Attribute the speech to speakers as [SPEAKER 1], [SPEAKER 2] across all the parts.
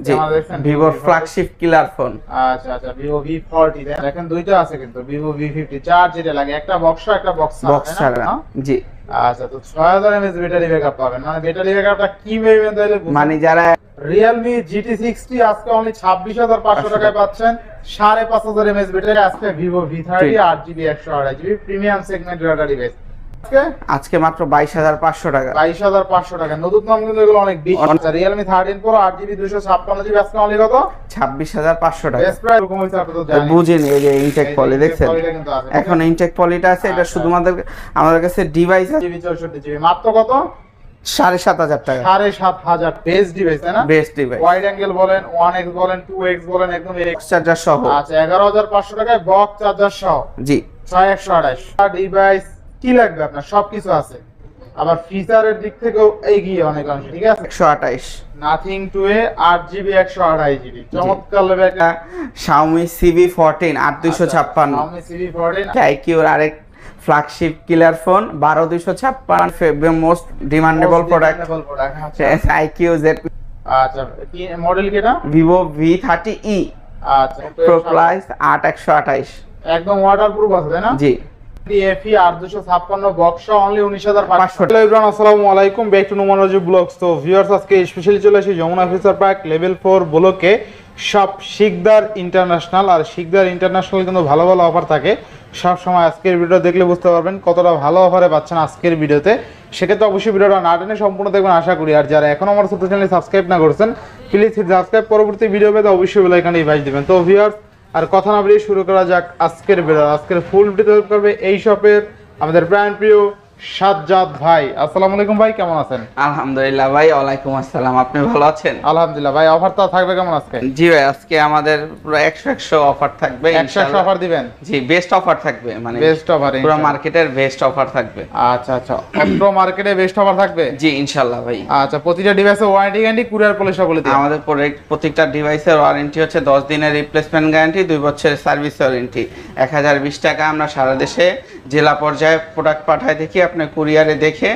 [SPEAKER 1] জি, ভিভোর flagship killer phone.
[SPEAKER 2] আচ্ছা আচ্ছা, ভিভো V40 দেখেন দুইটা আছে কিন্তু ভিভো V50 চার যেটা লাগে, একটা বক্স একটা বক্স
[SPEAKER 1] ছাড়া। জি।
[SPEAKER 2] আচ্ছা, তো 6000 mAh ব্যাটারি ব্যাকআপ পাবেন, মানে ব্যাটারি ব্যাকআপটা কি ভাবেন তাহলে
[SPEAKER 1] মানে যারা
[SPEAKER 2] Realme GT60 আজকে অনলি 26500 টাকায় পাচ্ছেন 5500 mAh ব্যাটারি। আজকে Vivo V30 8GB 128GB premium সেগমেন্টের একটা ডিভাইস
[SPEAKER 1] আজকে মাত্র 22500 টাকা।
[SPEAKER 2] 22500 টাকা, নতুন দাম কিন্তু এগুলো অনেক বেশি। আচ্ছা, Realme 13 Pro 8GB 256GB আজকে অনলি কত?
[SPEAKER 1] 26500 টাকা।
[SPEAKER 2] বেস্ট প্রাইস এরকম হইছে, আপনি তো জানেন।
[SPEAKER 1] বুঝিনি, এই যে ইনটেক পলি দেখছেন, এখন ইনটেক পলিটা আছে, এটা শুধুমাত্র আমাদের কাছে ডিভাইস আছে।
[SPEAKER 2] জিবি 64GB মাত্র কত?
[SPEAKER 1] 7500 টাকা।
[SPEAKER 2] 7500 বেস্ট ডিভাইস, তাই না?
[SPEAKER 1] বেস্ট ডিভাইস,
[SPEAKER 2] ওয়াইড অ্যাঙ্গেল বলেন, 1x বলেন, 2x বলেন, একদম
[SPEAKER 1] চার্জার সহ।
[SPEAKER 2] আচ্ছা, 11500 টাকায় বক্স চার্জার সহ।
[SPEAKER 1] জি,
[SPEAKER 2] 6128 ডিভাইস কি লাগবে আপনার, সবকিছু আছে। আবার ফিচারের দিক থেকেও এগিয়ে অনেক অংশ, ঠিক আছে।
[SPEAKER 1] 128
[SPEAKER 2] nothing to A 8GB 128GB চমৎকার লেভেল একটা
[SPEAKER 1] Xiaomi CV14 8256।
[SPEAKER 2] Xiaomi CV14
[SPEAKER 1] IQ এর আরেক flagship killer phone 12256, most demandable product. IQ Z।
[SPEAKER 2] আচ্ছা, কি মডেল কি এটা?
[SPEAKER 1] Vivo V30e।
[SPEAKER 2] আচ্ছা,
[SPEAKER 1] প্রো প্রাইস 8128।
[SPEAKER 2] একদম ওয়াটারপ্রুফ আছে, তাই না?
[SPEAKER 1] জি।
[SPEAKER 2] DFE 8256 box only 19500। Hello everyone, আসসালামু আলাইকুম, ব্যাক টু নোমানোজি ব্লগস। তো ভিউয়ার্স, আজকে স্পেশালি চলে আসি যমুনা ফিচার পার্ক লেভেল 4 ব্লকে সব শিকদার ইন্টারন্যাশনাল। আর শিকদার ইন্টারন্যাশনাল কিন্তু ভালো ভালো অফার থাকে সব সময়। আজকের ভিডিও দেখলে বুঝতে পারবেন কতটা ভালো অফারে পাচ্ছেন আজকের ভিডিওতে। সেক্ষেত্রে অবশ্যই ভিডিওটা না টেনে সম্পূর্ণ দেখবেন আশা করি। আর যারা এখনো আমার ছোট চ্যানেল সাবস্ক্রাইব না করেছেন, প্লিজ সাবস্ক্রাইব, পরবর্তী ভিডিও পেতে অবশ্যই বেল আইকনে বাজিয়ে দিবেন। তো ভিউয়ার্স, আর কথা না বলে শুরু করা যাক আজকের ভিডিও। আজকের ফুল ভিডিও হেল্প করবে এই শপের আমাদের ব্র্যান্ড প্রিয় সাজ্জাদ ভাই। আসসালামু আলাইকুম ভাই, কেমন আছেন?
[SPEAKER 1] আলহামদুলিল্লাহ ভাই, ওয়ালাইকুম আসসালাম, আপনি ভালো আছেন?
[SPEAKER 2] আলহামদুলিল্লাহ ভাই। অফারটা থাকবে কেমন আজকে?
[SPEAKER 1] জি ভাই, আজকে আমাদের পুরো 100 অফার থাকবে।
[SPEAKER 2] 100 অফার দিবেন?
[SPEAKER 1] জি, বেস্ট অফার থাকবে, মানে
[SPEAKER 2] বেস্ট অফার,
[SPEAKER 1] পুরো মার্কেটের বেস্ট অফার থাকবে।
[SPEAKER 2] আচ্ছা আচ্ছা, অত্র মার্কেটে বেস্ট অফার থাকবে?
[SPEAKER 1] জি ইনশাআল্লাহ ভাই।
[SPEAKER 2] আচ্ছা, প্রতিটা ডিভাইসে ওয়ারেন্টি গ্যারান্টি কুরিয়ার পলিসি বলে দিই।
[SPEAKER 1] আমাদের প্রত্যেকটা ডিভাইসের ওয়ারেন্টি হচ্ছে 10 দিনের রিপ্লেসমেন্ট গ্যারান্টি, 2 বছরের সার্ভিস ওয়ারেন্টি। 1020 টাকা আমরা সারা দেশে জেলা পর্যায়ে প্রোডাক্ট পাঠাই দেখি, আপনি কুরিয়ারে দেখে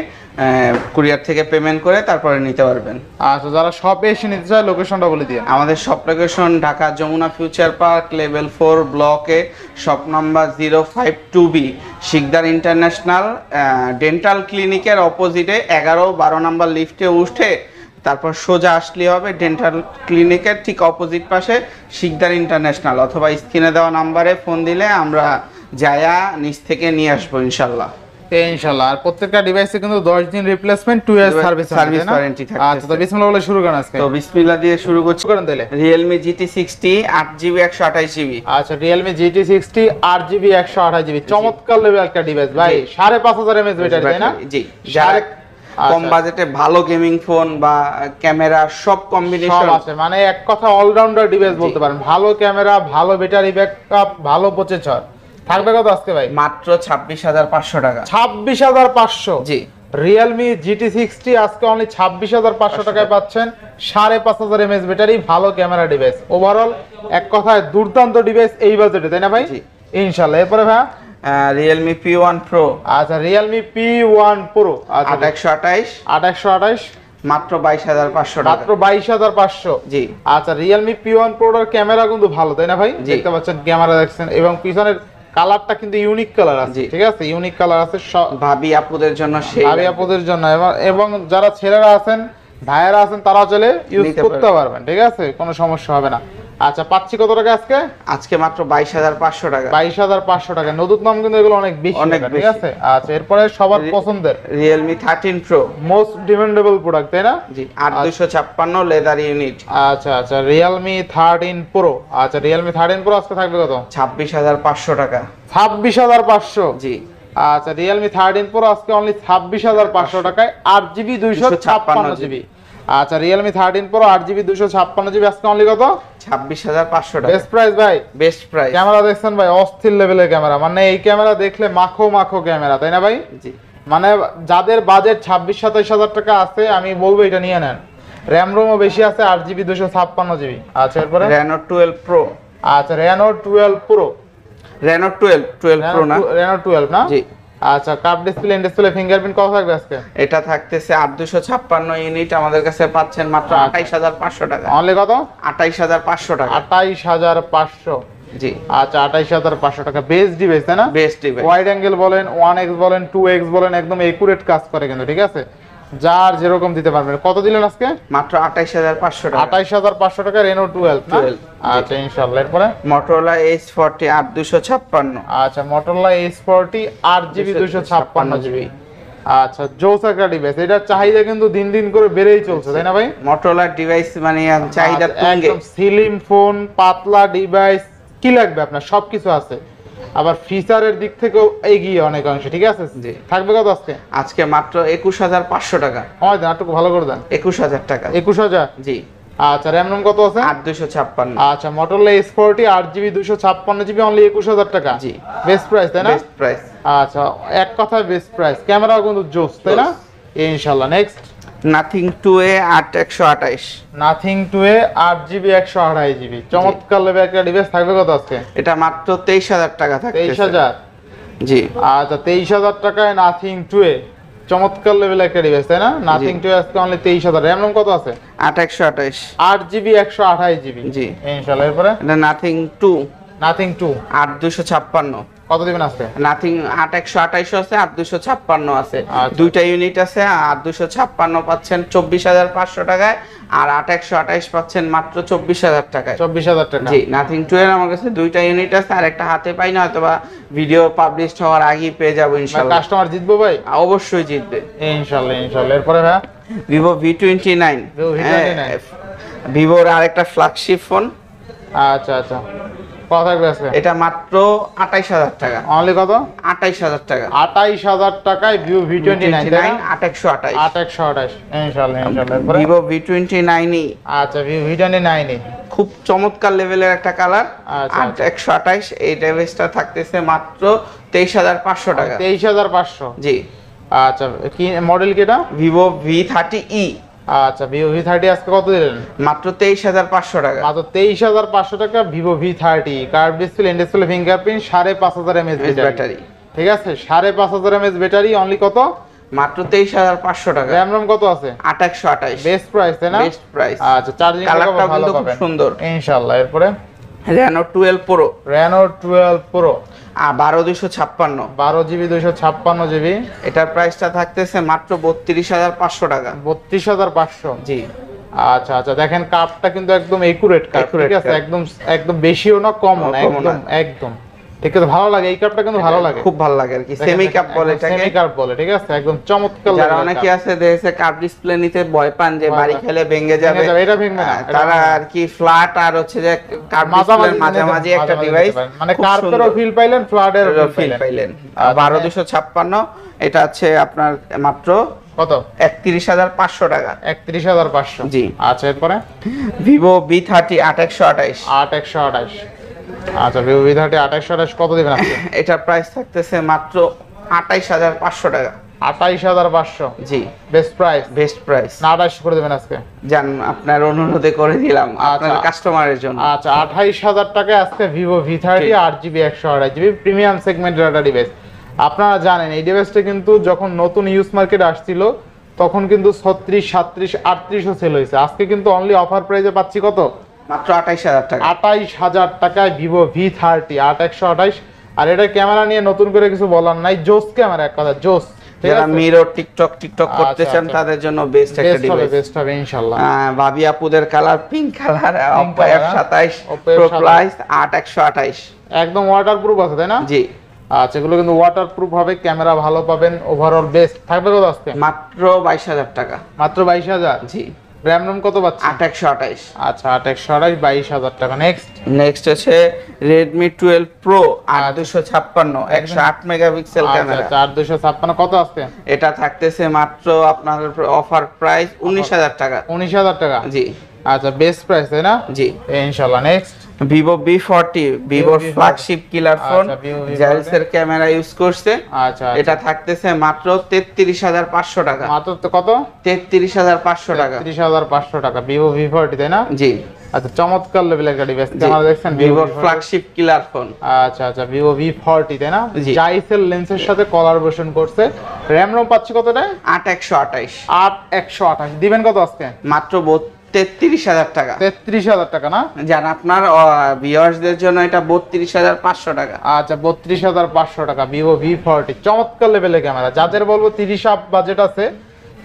[SPEAKER 1] কুরিয়ার থেকে পেমেন্ট করে তারপরে নিতে পারবেন।
[SPEAKER 2] আচ্ছা, যারা শপে এসে নিতে চায় লোকেশনটা বলে দিন।
[SPEAKER 1] আমাদের shop location Dhaka Jamuna future park level 4 ব্লকে, shop number 052B, Sikdar international dental ক্লিনিকের অপোজিটে 11-12 নাম্বার লিফটে উঠে তারপর সোজা আসলে হবে ডেন্টাল ক্লিনিকের ঠিক অপোজিট পাশে শিকদার ইন্টারন্যাশনাল, অথবা স্ক্রিনে দেওয়া নাম্বারে ফোন দিলে আমরা যায়া নিচ থেকে নিয়ে আসবো ইনশাল্লাহ।
[SPEAKER 2] ইনশাআল্লাহ। আর প্রত্যেকটা ডিভাইসে কিন্তু 10 দিন রিপ্লেসমেন্ট, 2 ইয়ার সার্ভিস
[SPEAKER 1] ওয়ারেন্টি থাকে।
[SPEAKER 2] আচ্ছা, তো বিসমিল্লাহ বলে শুরু করেন আজকে।
[SPEAKER 1] তো বিসমিল্লাহ দিয়ে শুরু করছি।
[SPEAKER 2] করেন তাহলে।
[SPEAKER 1] Realme GT60 8GB 128GB।
[SPEAKER 2] আচ্ছা, Realme GT60 8GB 128GB চমৎকার লেভেল একটা ডিভাইস ভাই। 5500 mAh ব্যাটারি, তাই না?
[SPEAKER 1] জি, যারা কম বাজেটে ভালো গেমিং ফোন বা ক্যামেরা সব কম্বিনেশন
[SPEAKER 2] আছে, মানে এক কথা অলরাউন্ডার ডিভাইস বলতে পারেন। ভালো ক্যামেরা, ভালো ব্যাটারি ব্যাকআপ, ভালো প্রসেসর। থাকবে কত আজকে ভাই?
[SPEAKER 1] মাত্র 26500 টাকা।
[SPEAKER 2] 26500?
[SPEAKER 1] জি।
[SPEAKER 2] Realme GT60 আজকে অনলি 26500 টাকায় পাচ্ছেন 5500 mAh ব্যাটারি, ভালো ক্যামেরা ডিভাইস। ওভারঅল এক কথায় দুর্দান্ত ডিভাইস এই বাজেটে, তাই না ভাই?
[SPEAKER 1] জি
[SPEAKER 2] ইনশাআল্লাহ। এরপরে ভাই
[SPEAKER 1] Realme P1 Pro।
[SPEAKER 2] আচ্ছা, Realme P1 Pro। আচ্ছা,
[SPEAKER 1] 8128 মাত্র 22500 টাকা।
[SPEAKER 2] মাত্র 22500?
[SPEAKER 1] জি।
[SPEAKER 2] আচ্ছা, Realme P1 Pro এর ক্যামেরা কিন্তু ভালো, তাই না ভাই? দেখতে পাচ্ছেন ক্যামেরা দেখছেন, এবং পিছনের কালারটা কিন্তু ইউনিক কালার আছে, ঠিক আছে? ইউনিক কালার আছে,
[SPEAKER 1] ভাবি আপুদের জন্য, সেই
[SPEAKER 2] ভাবি আপুদের জন্য, এবং যারা ছেলেরা আছেন, ভাইয়েরা আছেন, তারা চলে ইউজ করতে পারবেন, ঠিক আছে? কোনো সমস্যা হবে না। আচ্ছা, পাচ্ছি কত টাকা আজকে?
[SPEAKER 1] আজকে মাত্র 22500 টাকা।
[SPEAKER 2] 22500 টাকা, নতুন দাম কিন্তু এগুলো অনেক বেশি, ঠিক আছে? আচ্ছা, এরপরে সবার পছন্দের
[SPEAKER 1] Realme 13 Pro,
[SPEAKER 2] most demandable product, তাই না?
[SPEAKER 1] জি, 8256 লেদার ইউনিট।
[SPEAKER 2] আচ্ছা আচ্ছা, Realme 13 Pro। আচ্ছা, Realme 13 Pro আজকে থাকবে কত?
[SPEAKER 1] 26500 টাকা।
[SPEAKER 2] 26500?
[SPEAKER 1] জি।
[SPEAKER 2] আচ্ছা, Realme 13 Pro আজকে অনলি 26500 টাকায় 8GB 256GB। আচ্ছা, Realme 13 Pro 8GB 256GB আজকে অনলি কত?
[SPEAKER 1] 26500 টাকা।
[SPEAKER 2] বেস্ট প্রাইস ভাই,
[SPEAKER 1] বেস্ট প্রাইস।
[SPEAKER 2] ক্যামেরা দেখছেন ভাই, অস্থির লেভেলের ক্যামেরা, মানে এই ক্যামেরা দেখলে মাখো মাখো ক্যামেরা, তাই না ভাই?
[SPEAKER 1] জি।
[SPEAKER 2] মানে যাদের বাজেট 26-27 হাজার টাকা আছে, আমি বলবো এটা নিয়ে নেন। র্যাম রোমও বেশি আছে, 8GB 256GB। আচ্ছা, এরপরে
[SPEAKER 1] Reno 12 Pro।
[SPEAKER 2] আচ্ছা, Reno 12 Pro।
[SPEAKER 1] Reno 12 Pro না?
[SPEAKER 2] Reno 12 না?
[SPEAKER 1] জি।
[SPEAKER 2] আচ্ছা কাপ ডিসপ্লে ডিসপ্লে ফিঙ্গারপ্রিন্ট কত থাকবে আজকে?
[SPEAKER 1] এটা থাকতেছে 8256 ইউনিট, আমাদের কাছে পাচ্ছেন মাত্র 28500 টাকা।
[SPEAKER 2] অনলি কত?
[SPEAKER 1] 28500 টাকা।
[SPEAKER 2] 28500।
[SPEAKER 1] জি
[SPEAKER 2] আচ্ছা 28500 টাকা। বেস্ট ডিভাইস তাই না?
[SPEAKER 1] Best device.
[SPEAKER 2] ওয়াইড অ্যাঙ্গেল বলেন, 1x বলেন, 2x বলেন, একদম একুরেট কাজ করে কিন্তু, ঠিক আছে? যার যেরকম দিতে পারবেন। কত দিলেন আজকে?
[SPEAKER 1] মাত্র 28500 টাকা।
[SPEAKER 2] 28500 টাকা Reno 12 না?
[SPEAKER 1] 12
[SPEAKER 2] আচ্ছা ইনশাআল্লাহ। এরপরে
[SPEAKER 1] Motorola H40 8256।
[SPEAKER 2] আচ্ছা Motorola H40 8GB 256GB। আচ্ছা জোস একটা ডিভাইস, এটা চাহিদা কিন্তু দিন দিন করে বেড়েই চলছে তাই না ভাই?
[SPEAKER 1] Motorola ডিভাইস মানে চাহিদা তুঙ্গে।
[SPEAKER 2] একদম স্লিম ফোন, পাতলা ডিভাইস, কি লাগবে আপনার সবকিছু আছে। আবার ফিচারের দিক থেকেও এগিয়ে অনেকাংশে, ঠিক আছে?
[SPEAKER 1] জি।
[SPEAKER 2] থাকবে কত আজকে?
[SPEAKER 1] আজকে মাত্র 21500 টাকা।
[SPEAKER 2] হয় দেন একটু ভালো করে দেন।
[SPEAKER 1] 21000 টাকা।
[SPEAKER 2] 21000।
[SPEAKER 1] জি।
[SPEAKER 2] আচ্ছা র‍্যাম রম কত আছে?
[SPEAKER 1] 8256।
[SPEAKER 2] আচ্ছা Motorola S40 8GB 256GB only 21000 টাকা।
[SPEAKER 1] জি।
[SPEAKER 2] বেস্ট প্রাইস তাই না?
[SPEAKER 1] Best price.
[SPEAKER 2] আচ্ছা এক কথায় বেস্ট প্রাইস। ক্যামেরাও কিন্তু জোস তাই না? ইনশাআল্লাহ। Next
[SPEAKER 1] Nothing 2A 8128।
[SPEAKER 2] Nothing 2A 8GB 128GB চমৎকার লেভেল একটা ডিভাইস। থাকবে কত আজকে?
[SPEAKER 1] এটা মাত্র 23000 টাকা থাকতেছে।
[SPEAKER 2] 23000।
[SPEAKER 1] জি।
[SPEAKER 2] আচ্ছা 23000 টাকায় Nothing 2A চমৎকার লেভেল একটা ডিভাইস তাই না? Nothing 2A আজকে অনলি 23000। র‍্যাম রম কত আছে?
[SPEAKER 1] 8128।
[SPEAKER 2] 8GB 128GB।
[SPEAKER 1] জি।
[SPEAKER 2] ইনশাআল্লাহ। এরপরে
[SPEAKER 1] এটা Nothing 2
[SPEAKER 2] Nothing 2
[SPEAKER 1] 8256।
[SPEAKER 2] কত দিবেন আজকে?
[SPEAKER 1] Nothing 8128 আছে, 8256 আছে।
[SPEAKER 2] আচ্ছা।
[SPEAKER 1] দুইটা ইউনিট আছে। 8256 পাচ্ছেন 24500 টাকায়, আর 8128 পাচ্ছেন মাত্র 24000 টাকায়।
[SPEAKER 2] 24000 টাকা।
[SPEAKER 1] জি। Nothing 2 এর আমার কাছে দুইটা ইউনিট আছে, আর একটা হাতে পাই না, অথবা ভিডিও পাবলিশ হওয়ার আগেই পেয়ে যাবো ইনশাআল্লাহ।
[SPEAKER 2] কাস্টমার জিতবো ভাই?
[SPEAKER 1] অবশ্যই জিতবে
[SPEAKER 2] ইনশাআল্লাহ ইনশাআল্লাহ। এরপরে ভাই
[SPEAKER 1] Vivo V29।
[SPEAKER 2] Vivo V29
[SPEAKER 1] ভিভোর আরেকটা ফ্ল্যাগশিপ ফোন।
[SPEAKER 2] আচ্ছা আচ্ছা কত থাকবে আজকে?
[SPEAKER 1] এটা মাত্র 28000 টাকা।
[SPEAKER 2] অনলি কত?
[SPEAKER 1] 28000 টাকা।
[SPEAKER 2] 28000 টাকায় Vivo V29
[SPEAKER 1] 8128।
[SPEAKER 2] 8128। ইনশাআল্লাহ ইনশাআল্লাহ। এরপরে
[SPEAKER 1] Vivo V29 ই
[SPEAKER 2] আচ্ছা Vivo V29
[SPEAKER 1] খুব চমৎকার লেভেলের একটা কালার।
[SPEAKER 2] আচ্ছা,
[SPEAKER 1] 8128। এই ডিভাইসটা থাকতেছে মাত্র 23500 টাকা।
[SPEAKER 2] 23500।
[SPEAKER 1] জি।
[SPEAKER 2] আচ্ছা কি মডেল কি এটা?
[SPEAKER 1] Vivo V30e।
[SPEAKER 2] আচ্ছা Vivo V30 আজকে কত দিলেন?
[SPEAKER 1] মাত্র 23500 টাকা।
[SPEAKER 2] মাত্র 23500 টাকা Vivo V30 curve display display fingerprint 5500 mAh
[SPEAKER 1] battery.
[SPEAKER 2] ঠিক আছে 5500 mAh ব্যাটারি। অনলি কত?
[SPEAKER 1] মাত্র 23500 টাকা।
[SPEAKER 2] র‍্যাম রম কত আছে?
[SPEAKER 1] 8128।
[SPEAKER 2] বেস্ট প্রাইস তাই না?
[SPEAKER 1] Best price.
[SPEAKER 2] আচ্ছা চার্জিং
[SPEAKER 1] কালারটা
[SPEAKER 2] ভালো
[SPEAKER 1] কিন্তু খুব
[SPEAKER 2] পাবেন
[SPEAKER 1] সুন্দর।
[SPEAKER 2] ইনশাআল্লাহ। এরপরে
[SPEAKER 1] Reno 12 Pro।
[SPEAKER 2] Reno 12 Pro
[SPEAKER 1] 12256।
[SPEAKER 2] 12GB 256GB।
[SPEAKER 1] এটার প্রাইসটা থাকতেছে মাত্র 32500 টাকা।
[SPEAKER 2] 32500।
[SPEAKER 1] জি।
[SPEAKER 2] আচ্ছা আচ্ছা দেখেন কাপটা কিন্তু একদম একুরেট কাপ, ঠিক আছে?
[SPEAKER 1] কাপ।
[SPEAKER 2] একদম একদম বেশিও না কমও না,
[SPEAKER 1] কমও না।
[SPEAKER 2] একদম একদম ঠিক আছে। ভালো লাগে এই কাপটা কিন্তু ভালো লাগে,
[SPEAKER 1] খুব ভালো লাগে আর কি। সেমি কাপ বলে এটাকে।
[SPEAKER 2] সেমি কাপ বলে, ঠিক আছে? একদম চমৎকার লাগে।
[SPEAKER 1] যারা অনেকে আছে দেখেছে কাপ ডিসপ্লে নিতে ভয় পান যে বাড়ি খেলে ভেঙে যাবে,
[SPEAKER 2] এটা ভেঙবে না।
[SPEAKER 1] তারা আর কি ফ্ল্যাট আর হচ্ছে যে কাপ ডিসপ্লের মাঝামাঝি একটা ডিভাইস,
[SPEAKER 2] মানে কার্পেরও ফিল পাইলেন, ফ্ল্যাটের
[SPEAKER 1] ফিল পাইলেন। 12256। এটা আছে আপনার মাত্র
[SPEAKER 2] কত?
[SPEAKER 1] 31500 টাকা।
[SPEAKER 2] 31500।
[SPEAKER 1] জি।
[SPEAKER 2] আচ্ছা এরপরে
[SPEAKER 1] Vivo V30 8128।
[SPEAKER 2] 8128। আচ্ছা Vivo V30 8128 কত দিবেন আপনি?
[SPEAKER 1] এটার প্রাইস থাকতেছে মাত্র 28500 টাকা।
[SPEAKER 2] 28500।
[SPEAKER 1] জি।
[SPEAKER 2] Best price.
[SPEAKER 1] Best price.
[SPEAKER 2] না 28 করে দেবেন আজকে?
[SPEAKER 1] জান আপনার অনুরোধে করে দিলাম আপনার কাস্টমারের জন্য।
[SPEAKER 2] আচ্ছা 28000 টাকায় আজকে Vivo V30 8GB 128GB premium সেগমেন্টের একটা ডিভাইস। আপনারা জানেন এই ডিভাইসটা কিন্তু যখন নতুন ইউজ মার্কেটে আসছিল তখন কিন্তু 36 37 38 ও সেল হয়েছে। আজকে কিন্তু অনলি অফার প্রাইসে পাচ্ছি কত?
[SPEAKER 1] মাত্র 28000 টাকা।
[SPEAKER 2] 28000 টাকায় Vivo V30 8128। আর এটা ক্যামেরা নিয়ে নতুন করে কিছু বলার নাই, জোস ক্যামেরা, এক কথা জোস।
[SPEAKER 1] যারা মিরর টিকটক করতে চান তাদের জন্য বেস্ট একটা ডিভাইস।
[SPEAKER 2] বেস্ট হবে ইনশাআল্লাহ।
[SPEAKER 1] ভাবি আপুদের colour pink colour Oppo F27 Pro plus 8128।
[SPEAKER 2] একদম ওয়াটারপ্রুফ আছে তাই না?
[SPEAKER 1] জি।
[SPEAKER 2] আচ্ছা এগুলো কিন্তু ওয়াটারপ্রুফ হবে, ক্যামেরা ভালো পাবেন, ওভারঅল বেস্ট। থাকবে কত আজকে?
[SPEAKER 1] মাত্র 22000 টাকা।
[SPEAKER 2] মাত্র 22000।
[SPEAKER 1] জি।
[SPEAKER 2] র‍্যাম রম কত পাচ্ছেন?
[SPEAKER 1] 8128।
[SPEAKER 2] আচ্ছা 8128 22000 টাকা।
[SPEAKER 1] নেক্সট আছে Redmi 12 Pro 8256 108 মেগাপিক্সেল ক্যামেরা।
[SPEAKER 2] আচ্ছা 4256 কত আজকে?
[SPEAKER 1] এটা থাকতেছে মাত্র আপনার অফার প্রাইস 19000 টাকা।
[SPEAKER 2] 19000 টাকা।
[SPEAKER 1] জি।
[SPEAKER 2] আচ্ছা বেস্ট প্রাইস তাই না?
[SPEAKER 1] জি।
[SPEAKER 2] ইনশাআল্লাহ। নেক্সট
[SPEAKER 1] Vivo V40 ভিভোর ফ্ল্যাগশিপ কিলার ফোন, জাইলসের ক্যামেরা ইউজ করছে।
[SPEAKER 2] আচ্ছা
[SPEAKER 1] এটা থাকতেছে মাত্র 33500 টাকা।
[SPEAKER 2] মাত্র কত?
[SPEAKER 1] 33500 টাকা।
[SPEAKER 2] 33500 টাকা Vivo V40 তাই না?
[SPEAKER 1] জি।
[SPEAKER 2] আচ্ছা চমৎকার লেভেলের একটা ডিভাইস ক্যামেরা দেখছেন
[SPEAKER 1] ভিভোর ফ্ল্যাগশিপ কিলার ফোন।
[SPEAKER 2] আচ্ছা আচ্ছা ভিভো V40 তাই না? জাইসেল লেন্সের সাথে কোলাবোরেশন করছে। র‍্যাম রম পাচ্ছি কতটা?
[SPEAKER 1] 8128
[SPEAKER 2] 8128 দিবেন কত আজকে?
[SPEAKER 1] মাত্র 33000 টাকা।
[SPEAKER 2] 33000 টাকা না?
[SPEAKER 1] যারা আপনার ভিউয়ার্সদের জন্য এটা 32500 টাকা।
[SPEAKER 2] আচ্ছা 32500 টাকা ভিভো V40 চমৎকার লেভেলের ক্যামেরা। যাদের বলবো 30 আপ বাজেট আছে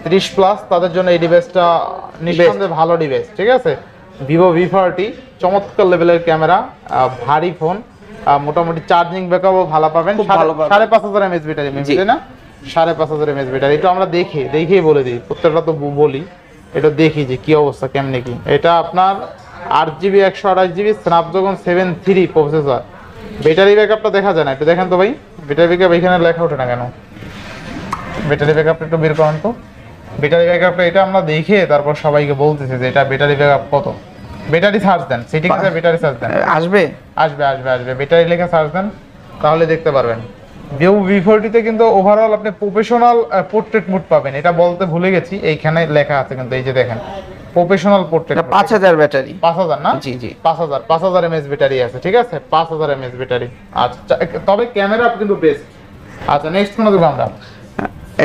[SPEAKER 2] 30 প্লাস তাদের জন্য এই ডিভাইসটা নিঃসন্দেহে ভালো ডিভাইস, ঠিক আছে? ভিভো V40 চমৎকার লেভেলের ক্যামেরা, ভারী ফোন, মোটামুটি চার্জিং ব্যাকআপও ভালো পাবেন। 5500 mAh ব্যাটারি তাই না? 5500 mAh ব্যাটারি। এটা আমরা দেখেই বলে দিই, প্রত্যেকটা তো বলি, এটা দেখি যে কি অবস্থা কেমনে কি। এটা আপনার 8GB 128GB Snapdragon 7 3 processor. Battery ব্যাকআপটা দেখা যায় না, একটু দেখেন তো ভাই। ব্যাটারি ব্যাকআপ এখানে লেখা ওঠে না কেন? ব্যাটারি ব্যাকআপটা একটু বের করেন তো। ব্যাটারি ব্যাকআপটা এটা আমরা দেখে তারপর সবাইকে বলতেছি যে এটা ব্যাটারি ব্যাকআপ কত। ব্যাটারি সার্চ দেন, সেটিংসে ব্যাটারি সার্চ দেন, আসবে। ব্যাটারি লেখা সার্চ দেন তাহলে দেখতে পারবেন। ভিভো V40 তে কিন্তু ওভারঅল আপনি প্রফেশনাল পোর্ট্রেট মোড পাবেন। এটা বলতে ভুলে গেছি, এইখানে লেখা আছে কিন্তু এই যে দেখেন প্রফেশনাল পোর্ট্রেট।
[SPEAKER 1] 5000 ব্যাটারি।
[SPEAKER 2] 5000 না?
[SPEAKER 1] জি
[SPEAKER 2] 5000 mAh ব্যাটারি আছে, ঠিক আছে? 5000 mAh ব্যাটারি। আচ্ছা তবে ক্যামেরা কিন্তু বেস্ট। আচ্ছা নেক্সট কোন দেখব আমরা?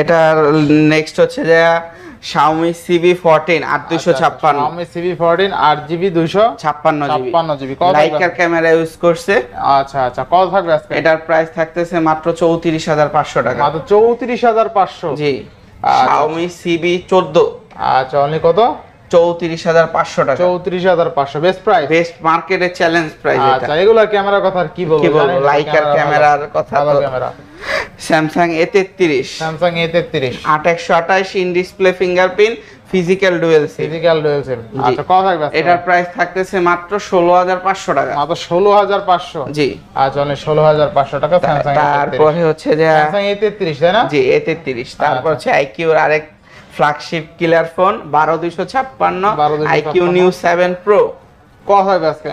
[SPEAKER 1] এটা নেক্সট হচ্ছে যে Xiaomi CV14 8256।
[SPEAKER 2] Xiaomi CV14 8GB 256GB
[SPEAKER 1] liker camera use করছে।
[SPEAKER 2] আচ্ছা কত থাকবে আজকে?
[SPEAKER 1] এটার প্রাইস থাকতেছে মাত্র 34500 টাকা।
[SPEAKER 2] মাত্র 34500?
[SPEAKER 1] জি। Xiaomi CV14
[SPEAKER 2] আচ্ছা অনলি কত?
[SPEAKER 1] 34500 টাকা।
[SPEAKER 2] 34500 বেস্ট প্রাইস,
[SPEAKER 1] বেস্ট মার্কেটের চ্যালেঞ্জ প্রাইস এটা।
[SPEAKER 2] আচ্ছা এগুলা ক্যামেরার কথা আর কি বলবো,
[SPEAKER 1] লাইকার ক্যামেরার কথা
[SPEAKER 2] ভালো
[SPEAKER 1] তো।
[SPEAKER 2] Camera.
[SPEAKER 1] Samsung A33
[SPEAKER 2] 828
[SPEAKER 1] in display fingerprint physical dual sim.
[SPEAKER 2] আচ্ছা কত থাকবে?
[SPEAKER 1] এটার প্রাইস থাকতেছে মাত্র 16500 টাকা।
[SPEAKER 2] মাত্র 16500?
[SPEAKER 1] জি।
[SPEAKER 2] আচ্ছা অনলি 16500 টাকা Samsung।
[SPEAKER 1] তারপরে হচ্ছে যে
[SPEAKER 2] Samsung A33 তাই না?
[SPEAKER 1] জি A33। তারপর হচ্ছে IQ এর আরেক flagship killer phone 12256 IQ Neo 7 Pro।
[SPEAKER 2] কত থাকবে আজকে?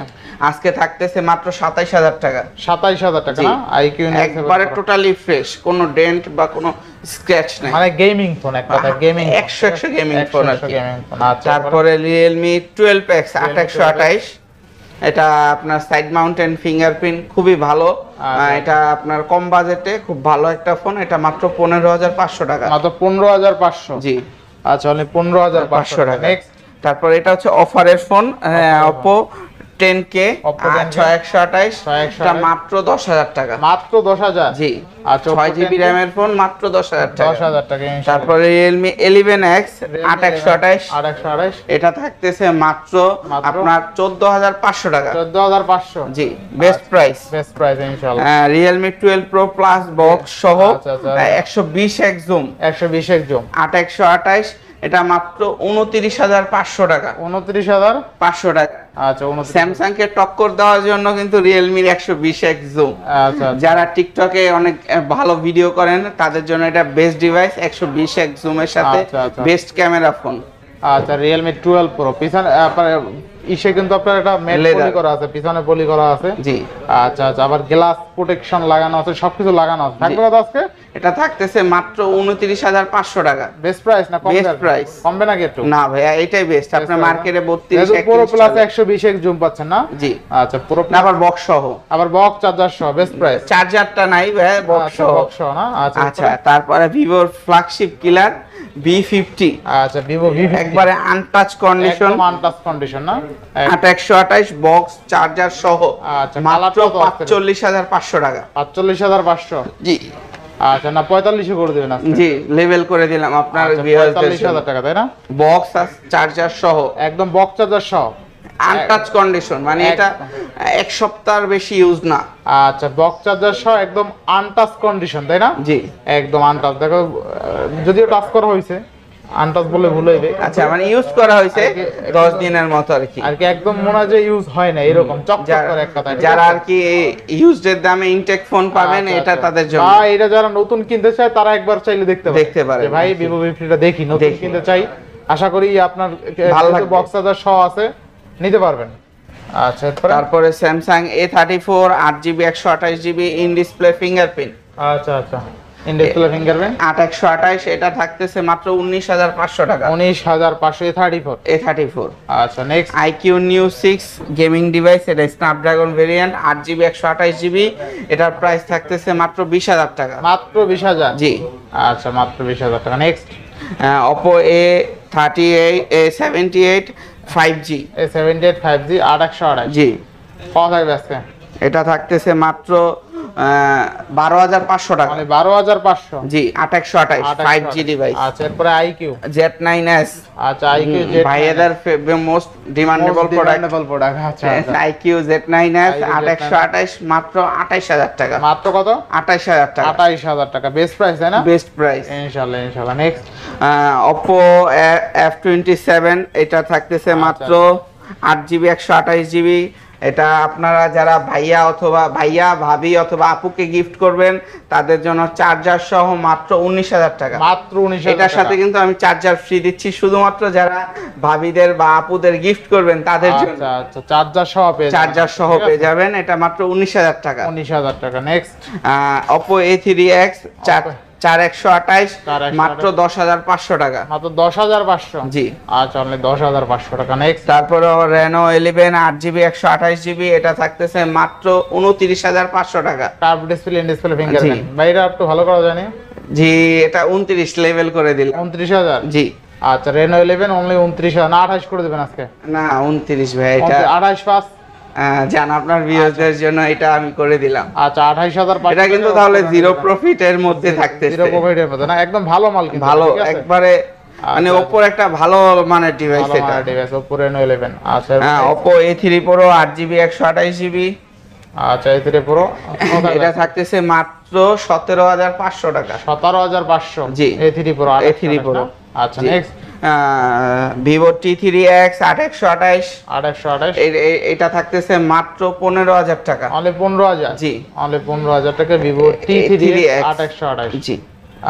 [SPEAKER 1] আজকে থাকতেছে মাত্র 27000 টাকা।
[SPEAKER 2] 27000 টাকা না? IQ Neo 7
[SPEAKER 1] একবারে টোটালি ফ্রেশ, কোনো ডেন্ট বা কোনো স্ক্র্যাচ নাই,
[SPEAKER 2] মানে গেমিং ফোন, এক কথা গেমিং
[SPEAKER 1] 100 গেমিং ফোন আর কি।
[SPEAKER 2] আচ্ছা
[SPEAKER 1] তারপরে Realme 12X 8128। এটা আপনার সাইড মাউন্টেন ফিঙ্গারপ্রিন্ট খুবই ভালো। এটা আপনার কম বাজেটে খুব ভালো একটা ফোন। এটা মাত্র 15500 টাকা।
[SPEAKER 2] মাত্র 15500? জি। আচ্ছা অনলি 15500 টাকা। নেক্সট
[SPEAKER 1] তারপর এটা হচ্ছে অফারের ফোন Oppo 10K 6128। এটা মাত্র 10000 টাকা।
[SPEAKER 2] মাত্র 10000?
[SPEAKER 1] জি।
[SPEAKER 2] আচ্ছা
[SPEAKER 1] 6GB RAM এর ফোন মাত্র 10000 টাকা।
[SPEAKER 2] 10000 টাকা।
[SPEAKER 1] তারপর Realme 11X 8128। এটা থাকতেছে মাত্র আপনার 14500 টাকা।
[SPEAKER 2] 14500?
[SPEAKER 1] জি বেস্ট প্রাইস ইনশাআল্লাহ। Realme 12 Pro Plus বক্স সহ 120x জুম 8128। এটা মাত্র 29500 টাকা। 29500 টাকা।
[SPEAKER 2] আচ্ছা
[SPEAKER 1] স্যামসাং কে টক্কর দেওয়ার জন্য কিন্তু Realme 120x জুম।
[SPEAKER 2] আচ্ছা
[SPEAKER 1] যারা টিকটকে অনেক ভালো ভিডিও করেন তাদের জন্য এটা বেস্ট ডিভাইস। 120x জুমের সাথে বেস্ট ক্যামেরা ফোন।
[SPEAKER 2] আচ্ছা Realme 12 Pro পিছনে ইসে কিন্তু আপনার একটা ম্যাট পলি করা আছে, পিছনে পলি করা আছে। জি। আচ্ছা আবার গ্লাস প্রোটেকশন লাগানো আছে, সবকিছু লাগানো আছে। থাকবে কত আজকে?
[SPEAKER 1] এটা থাকতেছে মাত্র 29500 টাকা।
[SPEAKER 2] বেস্ট প্রাইস না কম?
[SPEAKER 1] Best price.
[SPEAKER 2] কমবে না কি একটু?
[SPEAKER 1] না ভাইয়া এটাই বেস্ট। আপনি মার্কেটে 32
[SPEAKER 2] Pro Plus 120x জুম পাচ্ছেন না?
[SPEAKER 1] জি।
[SPEAKER 2] আচ্ছা Pro
[SPEAKER 1] না আবার বক্স সহ।
[SPEAKER 2] আবার বক্স চার্জার সহ বেস্ট প্রাইস।
[SPEAKER 1] চার্জারটা নাই ভাই, বক্স সহ না? আচ্ছা তারপরে Vivoর ফ্ল্যাগশিপ কিলার V50।
[SPEAKER 2] আচ্ছা Vivo V50
[SPEAKER 1] একবারে আনটাচ কন্ডিশন।
[SPEAKER 2] একদম আনটাচ কন্ডিশন না?
[SPEAKER 1] 8128 বক্স চার্জার সহ।
[SPEAKER 2] আচ্ছা
[SPEAKER 1] মাত্র 45500 টাকা।
[SPEAKER 2] 45500? জি। আচ্ছা না 45 করে দিবেন আজকে? জি লেভেল করে দিলাম আপনার ভিউয়ারদের 45000 টাকা তাই না? বক্স আর চার্জার সহ, একদম বক্স চার্জার সহ
[SPEAKER 1] আনটাচ কন্ডিশন, মানে এটা এক সপ্তাহের বেশি ইউজ না।
[SPEAKER 2] আচ্ছা বক্স চার্জার সহ একদম আনটাচ কন্ডিশন তাই না? জি একদম আনটাচ। দেখো যদিও টাচ করা হইছে, আনটাচ বলে ভুল হইবে। আচ্ছা মানে ইউজ করা হইছে 10 দিনের মতো আর কি। আর কি একদম মনে হয় যে ইউজ হয় না এরকম চকচক করে এক কথা।
[SPEAKER 1] যারা আর কি ইউজড দামে ইনটেক ফোন পাবেন এটা তাদের জন্য।
[SPEAKER 2] ভাই এটা যারা নতুন কিনতে চায় তারা একবার চাইলে দেখতে পারে। ভাই Vivo V50টা দেখি, নতুন কিনতে চাই, আশা করি আপনার ভালো বক্স চার্জার সহ আছে, নিতে পারবেন। আচ্ছা
[SPEAKER 1] তারপরে Samsung A34 8GB 128GB in display fingerprint.
[SPEAKER 2] আচ্ছা ইন ডিসপ্লে ফিঙ্গারপ্রিন্ট
[SPEAKER 1] 8128 এটা থাকতেছে মাত্র 19500 টাকা।
[SPEAKER 2] 19500 A34।
[SPEAKER 1] A34
[SPEAKER 2] আচ্ছা next
[SPEAKER 1] IQ Neo 6 gaming device, এটা স্ন্যাপড্রাগন ভেরিয়েন্ট 8GB 128GB, এটার প্রাইস থাকতেছে মাত্র 20000 টাকা।
[SPEAKER 2] মাত্র 20000?
[SPEAKER 1] জি
[SPEAKER 2] আচ্ছা মাত্র 20000 টাকা। Next
[SPEAKER 1] Oppo A78 5G,
[SPEAKER 2] A78 5G 8128।
[SPEAKER 1] জি
[SPEAKER 2] কত থাকবে আজকে?
[SPEAKER 1] এটা থাকতেছে মাত্র 12500 টাকা।
[SPEAKER 2] মানে 12500?
[SPEAKER 1] জি 8128 5G ডিভাইস।
[SPEAKER 2] আচ্ছা এরপরে IQ
[SPEAKER 1] Z9s,
[SPEAKER 2] আচ্ছা IQ
[SPEAKER 1] ভাইয়াদের মোস্ট ডিমান্ডেবল প্রোডাক্ট।
[SPEAKER 2] আচ্ছা
[SPEAKER 1] IQ Z9s 8128 মাত্র 28000 টাকা।
[SPEAKER 2] মাত্র কত?
[SPEAKER 1] 28000 টাকা।
[SPEAKER 2] 28000 টাকা বেস্ট প্রাইস তাই না?
[SPEAKER 1] বেস্ট প্রাইস
[SPEAKER 2] ইনশাআল্লাহ ইনশাআল্লাহ। নেক্সট
[SPEAKER 1] Oppo F27, এটা থাকতেছে মাত্র 8GB 128GB। এটা আপনারা যারা ভাইয়া অথবা ভাইয়া ভাবি অথবা আপুকে গিফট করবেন তাদের জন্য চার্জার সহ মাত্র 19000 টাকা।
[SPEAKER 2] মাত্র 19000
[SPEAKER 1] এটার সাথে কিন্তু আমি চার্জার ফ্রি দিচ্ছি, শুধুমাত্র যারা ভাবিদের বা আপুদের গিফট করবেন তাদের জন্য।
[SPEAKER 2] আচ্ছা আচ্ছা চার্জার সহ পেয়ে যাবেন।
[SPEAKER 1] চার্জার সহ পেয়ে যাবেন, এটা মাত্র 19000 টাকা।
[SPEAKER 2] 19000 টাকা। নেক্সট
[SPEAKER 1] Oppo A3X 4128 মাত্র 10500 টাকা।
[SPEAKER 2] মাত্র 10500?
[SPEAKER 1] জি
[SPEAKER 2] আচ্ছা অনলি 10500 টাকা। নেক্সট
[SPEAKER 1] তারপরে Reno 11 8GB 128GB, এটা থাকতেছে মাত্র 29500 টাকা।
[SPEAKER 2] Curve display in display fingerprint. ভাইরা একটু ভালো করা জানি।
[SPEAKER 1] জি এটা 29 লেভেল করে দিলাম।
[SPEAKER 2] 29000?
[SPEAKER 1] জি
[SPEAKER 2] আচ্ছা Reno 11 অনলি 29000 না 28 করে দিবেন আজকে?
[SPEAKER 1] না 29 ভাই, এটা
[SPEAKER 2] 28 পাস
[SPEAKER 1] জান আপনার ভিউয়ারদের জন্য এটা আমি করে দিলাম।
[SPEAKER 2] আচ্ছা 28000 পাস।
[SPEAKER 1] এটা কিন্তু তাহলে জিরো প্রফিটের মধ্যে থাকতেছে।
[SPEAKER 2] জিরো প্রফিটের মধ্যে না, একদম ভালো মাল কিন্তু।
[SPEAKER 1] ভালো একবারে মানে Oppo একটা ভালো মানের ডিভাইস
[SPEAKER 2] ভালো
[SPEAKER 1] এটা।
[SPEAKER 2] মানের ডিভাইস Oppo Reno 11। আচ্ছা
[SPEAKER 1] Oppo A3 Pro 8GB 128GB,
[SPEAKER 2] আচ্ছা A3 Pro
[SPEAKER 1] এটা থাকতেছে মাত্র 17500 টাকা।
[SPEAKER 2] 17500?
[SPEAKER 1] জি
[SPEAKER 2] A3 Pro
[SPEAKER 1] A3 Pro।
[SPEAKER 2] আচ্ছা নেক্সট
[SPEAKER 1] Vivo T3X 8128 এটা থাকতেছে মাত্র 15000 টাকা।
[SPEAKER 2] অনলি 15000?
[SPEAKER 1] জি
[SPEAKER 2] অনলি 15000 টাকা Vivo T3X 8128।
[SPEAKER 1] জি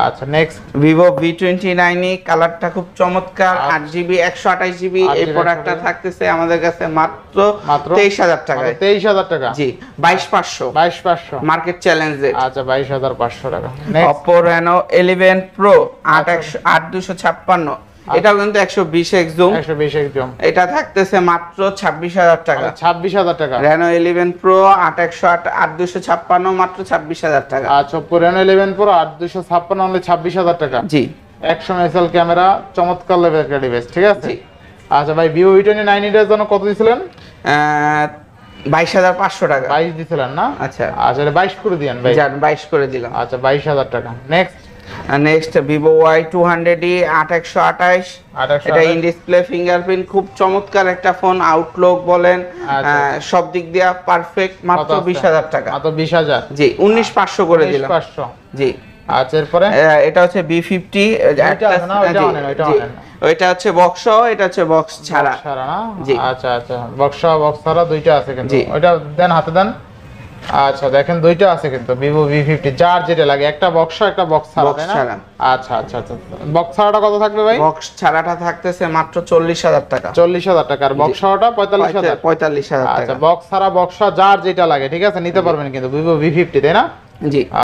[SPEAKER 2] আচ্ছা নেক্সট
[SPEAKER 1] Vivo V29 কালারটা খুব চমৎকার 8GB 128GB, এই প্রোডাক্টটা থাকতেছে আমাদের কাছে মাত্র 23000 টাকা।
[SPEAKER 2] 23000 টাকা?
[SPEAKER 1] জি 22500।
[SPEAKER 2] 22500
[SPEAKER 1] মার্কেট চ্যালেঞ্জ রেট।
[SPEAKER 2] আচ্ছা 22500 টাকা।
[SPEAKER 1] Oppo Reno 11 Pro 8256, এটাও কিন্তু 120x জুম।
[SPEAKER 2] 120x zoom.
[SPEAKER 1] এটা থাকতেছে মাত্র 26000 টাকা।
[SPEAKER 2] 26000 টাকা।
[SPEAKER 1] Reno 11 Pro 8256 মাত্র 26000 টাকা।
[SPEAKER 2] আচ্ছা Oppo Reno 11 Pro 8256 অনলি 26000 টাকা।
[SPEAKER 1] জি
[SPEAKER 2] 100 মেগাপিক্সেল ক্যামেরা, চমৎকার লেভেলের একটা ডিভাইস, ঠিক আছে?
[SPEAKER 1] জি
[SPEAKER 2] আচ্ছা ভাই Vivo V29 এর জন্য কত দিছিলেন?
[SPEAKER 1] 22500 টাকা।
[SPEAKER 2] 22 দিছিলেন না?
[SPEAKER 1] আচ্ছা
[SPEAKER 2] আচ্ছা 22 করে দিয়েন ভাই।
[SPEAKER 1] জান 22 করে দিলাম।
[SPEAKER 2] আচ্ছা 22000 টাকা। নেক্সট
[SPEAKER 1] Vivo Y200e 8128, এটা ইন ডিসপ্লে ফিঙ্গারপ্রিন্ট, খুব চমৎকার একটা ফোন। আউটলুক বলেন সব দিক দিয়ে পারফেক্ট, মাত্র 20000 টাকা।
[SPEAKER 2] মাত্র 20000?
[SPEAKER 1] জি 19500 করে দিলাম।
[SPEAKER 2] 19500?
[SPEAKER 1] জি
[SPEAKER 2] আচ্ছা এরপরে
[SPEAKER 1] এটা হচ্ছে B50, ওইটা হচ্ছে বক্স, এটা হচ্ছে বক্স ছাড়া।
[SPEAKER 2] ছাড়া না?
[SPEAKER 1] জি
[SPEAKER 2] আচ্ছা আচ্ছা বক্স ছাড়া দুইটা আছে কিন্তু। ওইটা দেন হাতে দেন। আচ্ছা দেখেন দুইটা আছে কিন্তু Vivo V50, যার যেটা লাগে, একটা বক্স একটা বক্স ছাড়া, তাই না? আচ্ছা আচ্ছা আচ্ছা বক্স ছাড়াটা কত থাকবে ভাই?
[SPEAKER 1] বক্স ছাড়াটা থাকতেছে মাত্র 40000 টাকা।
[SPEAKER 2] 40000 টাকা। আর বক্স ছাড়াটা 45000?
[SPEAKER 1] 45000 টাকা।
[SPEAKER 2] আচ্ছা বক্স ছাড়া বক্স যার যেটা লাগে, ঠিক আছে, নিতে পারবেন কিন্তু Vivo V50, তাই না?
[SPEAKER 1] জি।